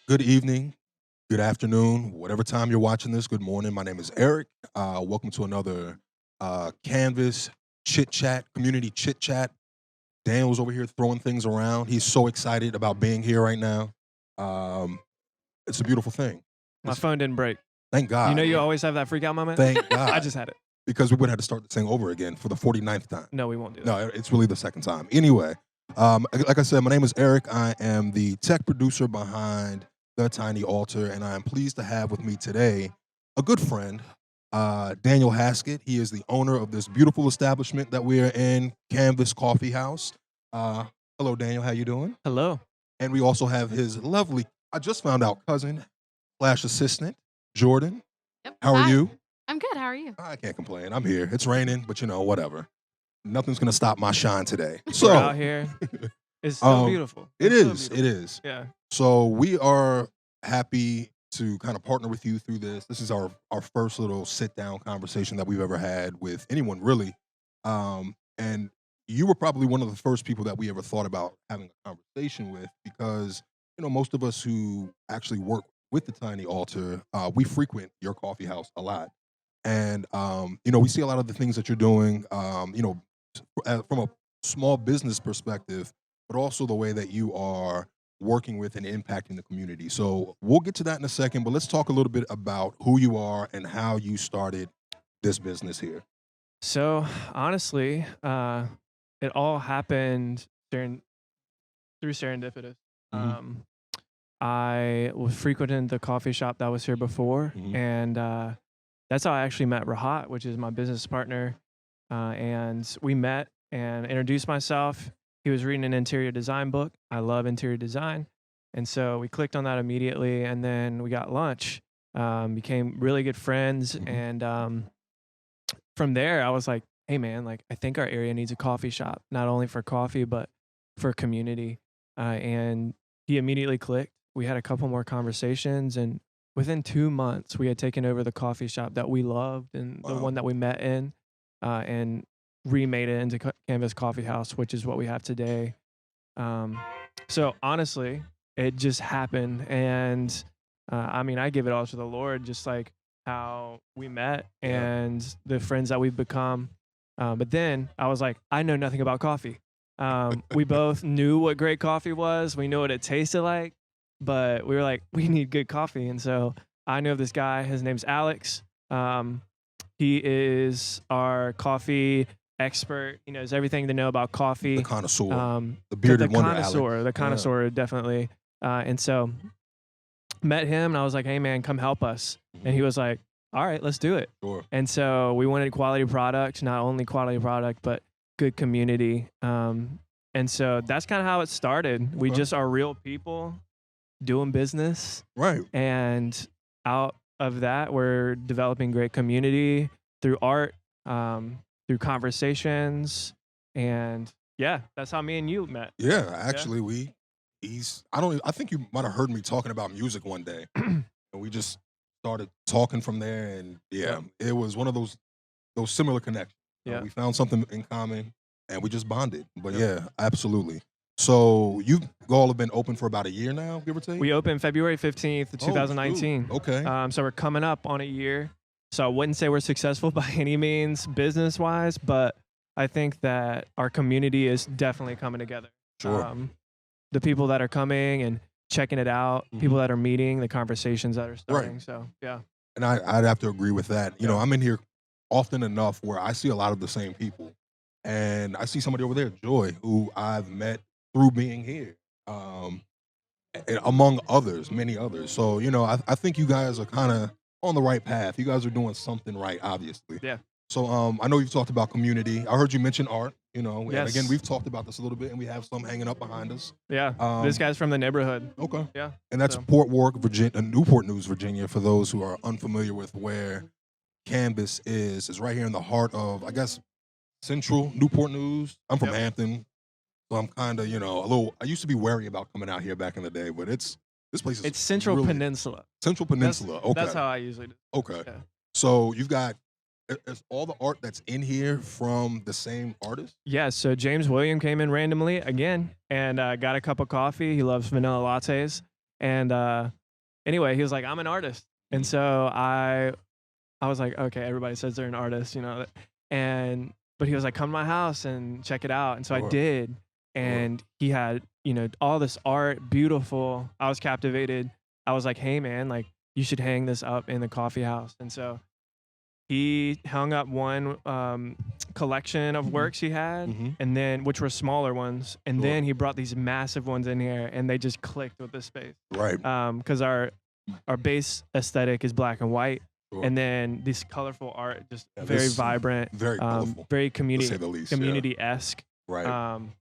Good evening, good afternoon, whatever time you're watching this. Good morning. My name is Eric. Welcome to another Canvas chit chat, community chit chat. Daniel's over here throwing things around. He's so excited about being here right now. Um, it's a beautiful thing. My It's, phone didn't break. thank You know God. you always have that freak out moment? Thank I God. just had it. Because we would have to start this thing over again for the 49th time. No, we won't do that. No, it's really the second time. Anyway, like I said, my name is Eric. I am the tech producer behind The Tiny Altar, and I am pleased to have with me today a good friend, Daniel Haskett. He is the owner of this beautiful establishment that we are in, Canvas Coffeehouse. Uh, Hello, Daniel. How you doing? Hello. And we also have his lovely, I just found out, cousin slash assistant, Jordan. Yep. How are Hi. you? I'm good. How are you? I can't complain. I'm here. It's raining, but whatever. Nothing's gonna stop my shine today. We're out So here. It's so um, beautiful. it It's so is. It beautiful. is. Yeah. So we are happy to kind of partner with you through this. This is our first little sit down conversation that we've ever had with anyone really. And you were probably one of the first people that we ever thought about having a conversation with because most of us who actually work with the Tiny Altar, we frequent your coffee house a lot. And we see a lot of the things that you're doing, from a small business perspective, but also the way that you are working with and impacting the community. So we'll get to that in a second, but let's talk a little bit about who you are and how you started this business here. So honestly, it all happened through serendipitous. Mhm. I was frequenting the coffee shop that was here before, Mhm. and that's how I actually met Rahat, which is my business partner. And we met and introduced myself. He was reading an interior design book. I love interior design. And so we clicked on that immediately. And then we got lunch, became really good friends. Mhm. And from there, I was like, hey, man, like, I think our area needs a coffee shop, not only for coffee, but for community. And he immediately clicked. We had a couple more conversations. And within 2 months, we had taken over the coffee shop that we loved and the Wow. one that we met in, and remade it into Canvas Coffee House, which is what we have today. Um, so honestly, it just happened, and I mean, I give it all to the Lord, just like how we met Yeah. and the friends that we've become. But then I was like, I know nothing about coffee. We both knew what great coffee was. We knew what it tasted like, but we were like, we need good coffee. And so I knew of this guy. His name's Alex. He is our coffee expert. He knows everything to know about coffee. The connoisseur, the The bearded wonder, connoisseur, Alex. the Yeah. connoisseur, definitely. And so met him, and I was like, hey, man, come help us. And he was like, all right, let's do it. Sure. And so we wanted quality product, not only quality product, but good community. And so that's kind of how it started. We Okay. just are real people doing business. Right. And out of that, we're developing great community through art, through conversations. And yeah, that's how me and you met. Yeah. Actually, I think you might have heard me talking about music one day. And we just started talking from there, and Yep. it was one of those similar connections. Yeah. We found something in common, and we just bonded. But Yep. yeah, absolutely. So you all have been open for about a year now, give or take. We opened February 15th, Oh, 2019. shoot. Okay. So we're coming up on a year. So I wouldn't say we're successful by any means business wise, but I think that our community is definitely coming together. Sure. The people that are coming and checking it out, people that are meeting, the conversations that are starting. So yeah. And I'd have to agree with that. Yeah. I'm in here often enough where I see a lot of the same people, and I see somebody over there, Joy, who I've met through being here, and among others, many others. So I think you guys are kind of on the right path. You guys are doing something right, obviously. Yeah. So I know you've talked about community. I heard you mention art. And Yes. again, we've talked about this a little bit, and we have some hanging up behind us. Yeah. Um, This guy's from the neighborhood. Okay. Yeah. And that's So- Port Work, Virginia, Newport News, Virginia. For those who are unfamiliar with where Canvas is right here in the heart of, I guess, central Newport News. I'm from Yep. Hampton, so I'm kind of, a little. I used to be wary about coming out here back in the day, but this place is. It's Central really- Peninsula. Central Peninsula. Okay. That's how I usually do. Okay. Yeah. So you've got is all the art that's in here from the same artist? Yeah, so James William came in randomly again and got a cup of coffee. He loves vanilla lattes. And anyway, he was like, "I'm an artist," and Mhm. so I was like, "Okay, everybody says they're an artist, you know," and but he was like, "Come to my house and check it out," and so I Sure, did, sure. and he had, all this art, beautiful. I was captivated. I was like, "Hey, man, like, you should hang this up in the coffee house," and so he hung up one, collection of Mhm, works he had, mhm. and then which were smaller ones, and Sure. then he brought these massive ones in here, and they just clicked with the space. Right. Because our base aesthetic is black and white, Sure. and then this colorful art, just Yeah, very this vibrant, very colorful, very to say the least, yeah. community esque. Right. Um,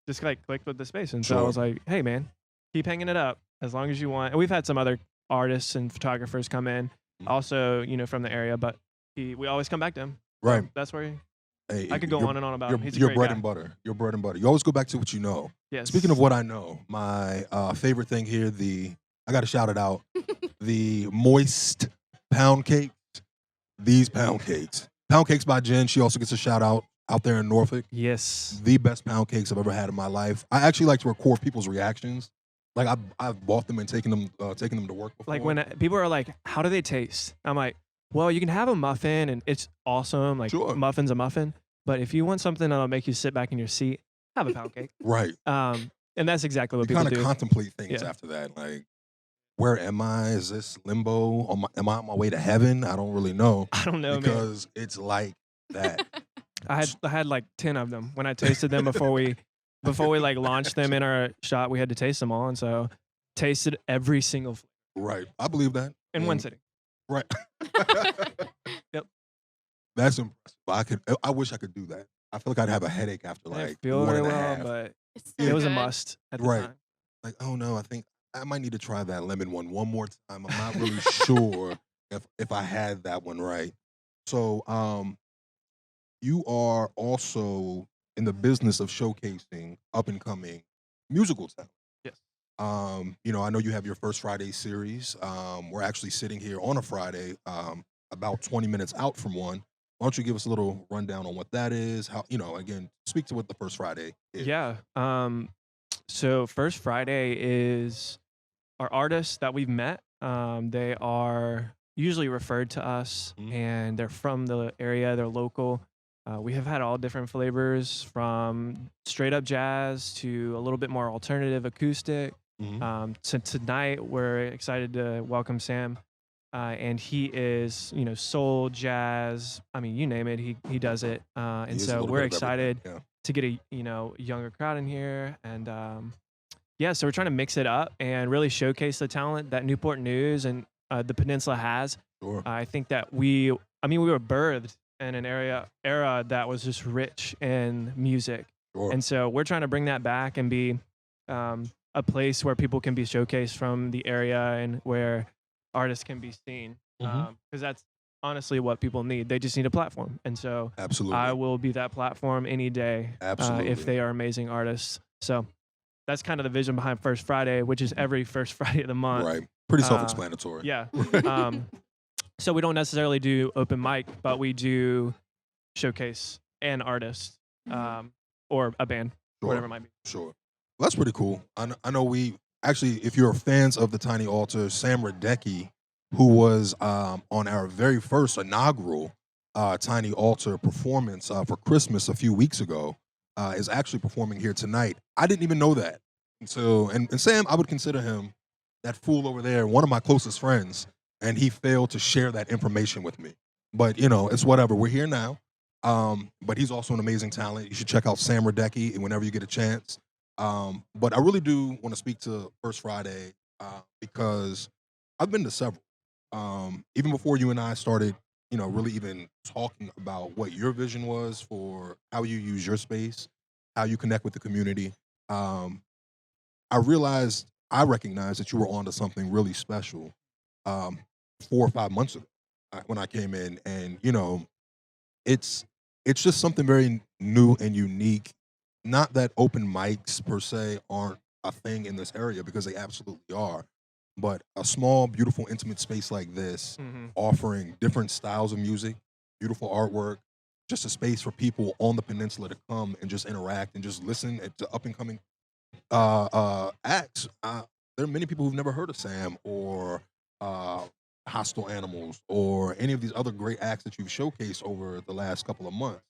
just like clicked with the space, and so I Sure. was like, "Hey, man, keep hanging it up as long as you want." And we've had some other artists and photographers come in, Mhm. also, from the area, but we always come back to him. Right. So that's where Hey, I could go on and on about him. He's a your great bread guy. and butter. Your bread and butter. You always go back to what you know. Speaking of Yes. what I know, my favorite thing here, I got to shout it out, the moist pound cake. These pound cakes by Jen. She also gets a shout out there in Norfolk. Yes. The best pound cakes I've ever had in my life. I actually like to record people's reactions. Like I've bought them and taken them to work Like before. when people are like, "How do they taste?" I'm like, "Well, you can have a muffin, and it's awesome. Like Sure. muffin's a muffin, but if you want something that'll make you sit back in your seat, have a pound cake." Right. And that's exactly You what people kind of do. contemplate things Yeah. after that. Like, where am I? Is this limbo? Am I on my way to heaven? I don't really know I don't know, man. because it's like that. I had like 10 of them when I tasted them before we like launched them in our shop. We had to taste them all, and so tasted every single flavor Right. I believe that. in one And sitting. right. Yep. That's impressive. I wish I could do that. I feel like I'd have a headache after I didn't like feel one very and a well, half. but It's Yeah. so it was a good. must at the Right. time. Like, oh no, I think I might need to try that lemon one more time. I'm not really sure if I had that one right. So, you are also in the business of showcasing up and coming musical talent. Yes. I know you have your First Friday series. We're actually sitting here on a Friday, about 20 minutes out from one. Why don't you give us a little rundown on what that is? How, again, speak to what the First Friday is. Yeah. So First Friday is our artists that we've met. They are usually referred to us, Mhm. and they're from the area. They're local. We have had all different flavors, from straight up jazz to a little bit more alternative acoustic. Mhm. So tonight we're excited to welcome Sam, and he is, soul, jazz. I mean, you name it, he does it. He And is a so little we're bit of everything. excited Yeah. to get a younger crowd in here, and yeah, so we're trying to mix it up and really showcase the talent that Newport News and the peninsula has. Sure. I think that we were birthed in an era that was just rich in music, Sure. and so we're trying to bring that back and be a place where people can be showcased from the area and where artists can be seen, Mhm. because that's honestly what people need. They just need a platform, and so I Absolutely. will be that platform any day if Absolutely. they are amazing artists. So that's kind of the vision behind First Friday, which is every first Friday of the month. Right. Pretty Uh, self-explanatory. yeah. Um, so we don't necessarily do open mic, but we do showcase an artist, Mhm. or a band, whatever Sure. it might be. Sure. Well, that's pretty cool. I know we actually, if you're fans of the Tiny Altar, Sam Radecki, who was on our very first inaugural Tiny Altar performance for Christmas a few weeks ago, is actually performing here tonight. I didn't even know that. And Sam, I would consider him that fool over there, one of my closest friends, and he failed to share that information with me. But it's whatever. We're here now. But he's also an amazing talent. You should check out Sam Radecki whenever you get a chance. But I really do want to speak to First Friday because I've been to several. Even before you and I started, really even talking about what your vision was for how you use your space, how you connect with the community. Um, I recognized that you were onto something really special 4 or 5 months ago when I came in, and it's it's just something very new and unique. Not that open mics per se aren't a thing in this area, because they absolutely are, but a small, beautiful, intimate space like this, Hmm. offering different styles of music, beautiful artwork, just a space for people on the peninsula to come and just interact and just listen to up and coming acts. there are many people who've never heard of Sam or uh, Hostile Animals or any of these other great acts that you've showcased over the last couple of months.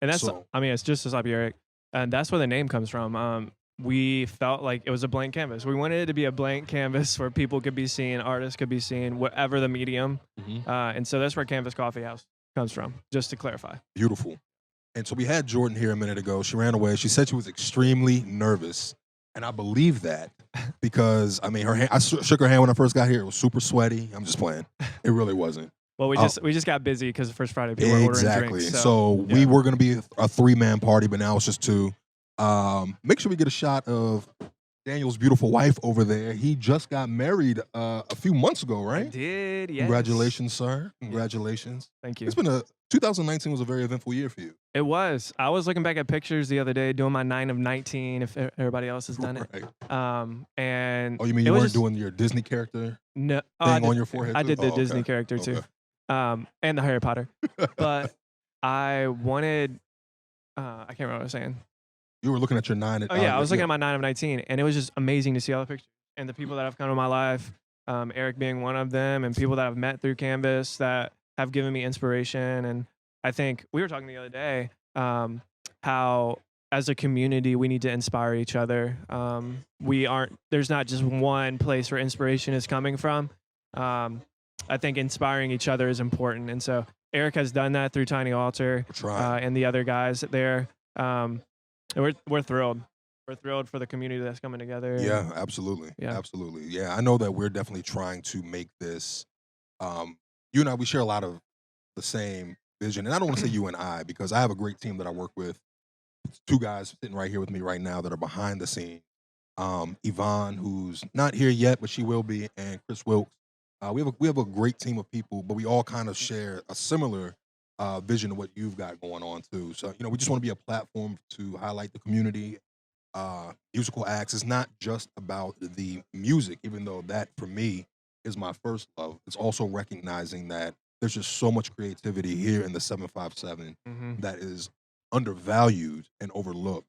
And that's, So I mean, it's just as Eric, and that's where the name comes from. We felt like it was a blank canvas. We wanted it to be a blank canvas where people could be seen, artists could be seen, whatever the medium. mhm, And so that's where Canvas Coffeehouse comes from, just to clarify. beautiful. And so we had Jordan here a minute ago. She ran away. She said she was extremely nervous, and I believe that because I mean, her hand, shook her hand when I first got here. It was super sweaty. I'm just playing. It really wasn't. Well, we Uh, just got busy because the first Friday people were ordering Exactly. drinks. So we yeah. were going to be a 3-man party, but now it's just 2. Make sure we get a shot of Daniel's beautiful wife over there. He just got married a few months ago, I right? did, yes. Congratulations, sir. Congratulations. Thank you. It's been 2019 was a very eventful year for you. It was. I was looking back at pictures the other day, doing my 9 of 19. If everybody else has done it. Right. And Oh, you mean it you was weren't just, doing your Disney character no thing on your forehead? I too? did the Oh, Disney okay. character too, Okay. and the Harry Potter. But I wanted. I can't remember what I was saying. You were looking at your 9. Oh yeah, I was looking at my 9 of 19, and it was just amazing to see all the pictures and the people that have come to my life. Eric being one of them, and people that I've met through Canvas that have given me inspiration. And I think we were talking the other day how as a community we need to inspire each other. There's not just one place where inspiration is coming from. I think inspiring each other is important, and so Eric has done that through Tiny Altar and the other guys there. And we're thrilled. We're thrilled for the community that's coming together. Yeah, absolutely. Yeah. Absolutely. Yeah, I know that we're definitely trying to make this. You and I, we share a lot of the same vision, and I don't want to say you and I because I have a great team that I work with. 2 guys sitting right here with me right now that are behind the scene. Yvonne, who's not here yet, but she will be, and Chris Wilkes. We have a great team of people, but we all kind of share a similar vision of what you've got going on too. So we just want to be a platform to highlight the community. Musical acts. It's not just about the music, even though that for me is my first love. It's also recognizing that there's just so much creativity here in the 757 that is undervalued and overlooked.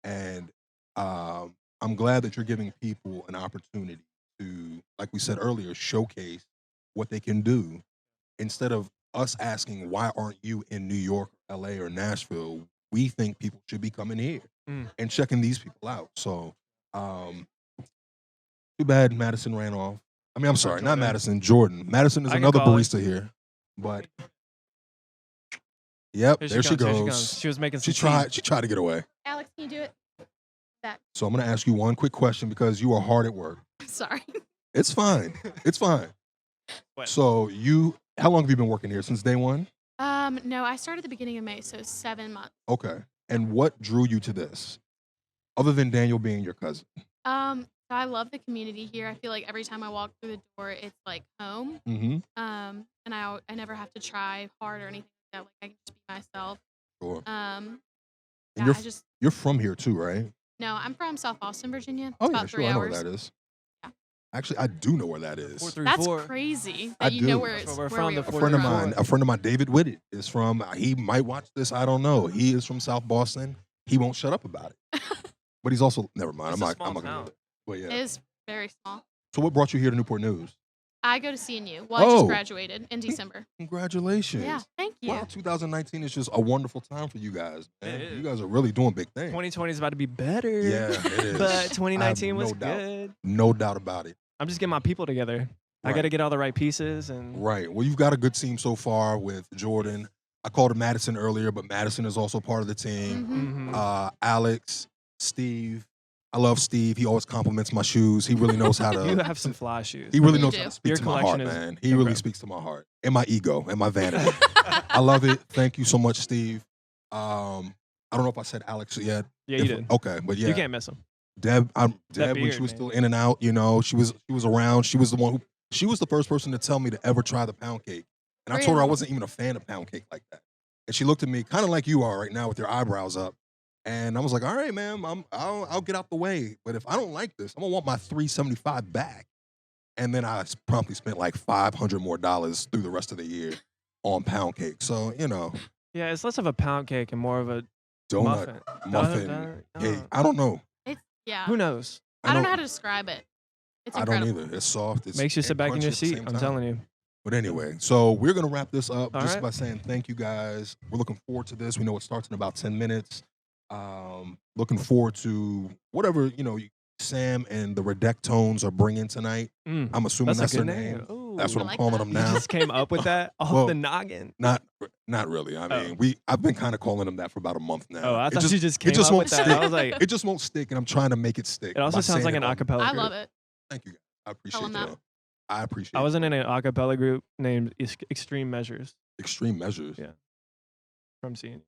And I'm glad that you're giving people an opportunity to, like we said earlier, showcase what they can do instead of us asking why aren't you in New York, LA, or Nashville. We think people should be coming here and checking these people out. So too bad Madison ran off. I mean, I'm sorry, not Madison, Jordan. Madison is another barista here, but yep, there she goes. She was making some She tried to get away. Alex, can you do it? That. So I'm going to ask you one quick question because you are hard at work. Sorry. It's fine. It's fine. What? So how long have you been working here? Since day one? No, I started at the beginning of May, so 7 months. Okay. And what drew you to this? Other than Daniel being your cousin? So I love the community here. I feel like every time I walk through the door, it's like home. Mm-hmm. And I never have to try hard or anything like that. Like I can just be myself. Sure. And yeah, you're from here too, right? No, I'm from South Boston, Virginia. It's Oh, yeah, about sure. 3 I know hours. where that is. Yeah. Actually, I do know where that is. 434. That's crazy I that you know do. where That's it's where we're where from, we the are. A friend of mine, David Whitted, is from. He might watch this. I don't know. He is from South Boston. He won't shut up about it. But he's also never mind. It's I'm a not small gonna town. do it. But yeah. It is very small. So what brought you here to Newport News? I go to CNU. Well, I Oh. just graduated in December. Congratulations. Yeah, thank you. Wow, 2019 is just a wonderful time for you guys, man. It is. You guys are really doing big things. 2020 is about to be better. Yeah, it is. But 2019 was no doubt. good. No doubt about it. I'm just getting my people together. I Right. got to get all the right pieces and Right. Well, you've got a good team so far with Jordan. I called him Madison earlier, but Madison is also part of the team. Mhm. Alex, Steve. I love Steve. He always compliments my shoes. He really knows how you to. have some fly shoes. He really You knows do. how to speak Your to my heart, collection is man. He really incredible. speaks to my heart and my ego and my vanity. I love it. Thank you so much, Steve. I don't know if I said Alex yet. Yeah, you did. Okay, but yeah, You can't miss them. Deb, That Deb when beard, she was man. still in and out, she was around. She was the one she was the first person to tell me to ever try the pound cake. And I told her I Really? wasn't even a fan of pound cake like that. And she looked at me kind of like you are right now with your eyebrows up. And I was like, all right, ma'am, I'll get out the way. But if I don't like this, I'm gonna want my $375 back. And then I promptly spent like $500 more through the rest of the year on pound cake. So, Yeah, it's less of a pound cake and more of a donut, muffin, Donut, cake. I don't know. It's yeah. Who knows? I don't know how to describe it. It's I don't incredible. either. It's soft. It's Makes you sit and back in crunchy your at the seat. same I'm time. telling you. But anyway, so we're gonna wrap this up All just right. by saying thank you guys. We're looking forward to this. We know it starts in about 10 minutes. Looking forward to whatever Sam and the Redectones are bringing tonight. Mm, I'm assuming that's a their good name. Ooh. That's what I I'm like calling that. them You now. just came up with that off Well, the noggin. Not really. I Oh. mean, I've been kind of calling them that for about a month now. Oh, I It thought you just came just up won't with that. stick. I was like, It just won't stick, and I'm trying to make it stick. it also by sounds saying like an all- acapella I group. love it. Thank you, guys. I appreciate them you. that. I appreciate. I wasn't in an acapella group named Extreme Measures Extreme Measures. Yeah. from CNU.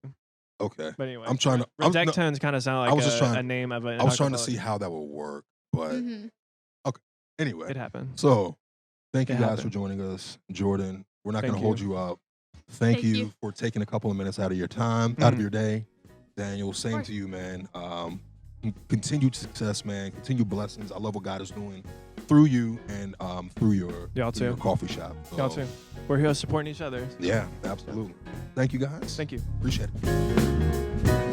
Okay. But anyway, I'm trying to. no, Redectones kind of sound like I was just trying- a name of an I was trying to acapella see group. how that would work, but Mhm. anyway. It happened. So, thank you It guys happened. for joining us, Jordan. We're not Thank going to hold you. you up. Thank Thank you you. for taking a couple of minutes out of your time, out of Mhm. your day. Daniel, same course. to you, man. Continued success, man. Continued blessings. I love what God is doing through you and through your Y'all through your too. coffee shop. Y'all So, too. We're here supporting each other. Yeah, absolutely. Thank you, guys. Thank you. Appreciate it.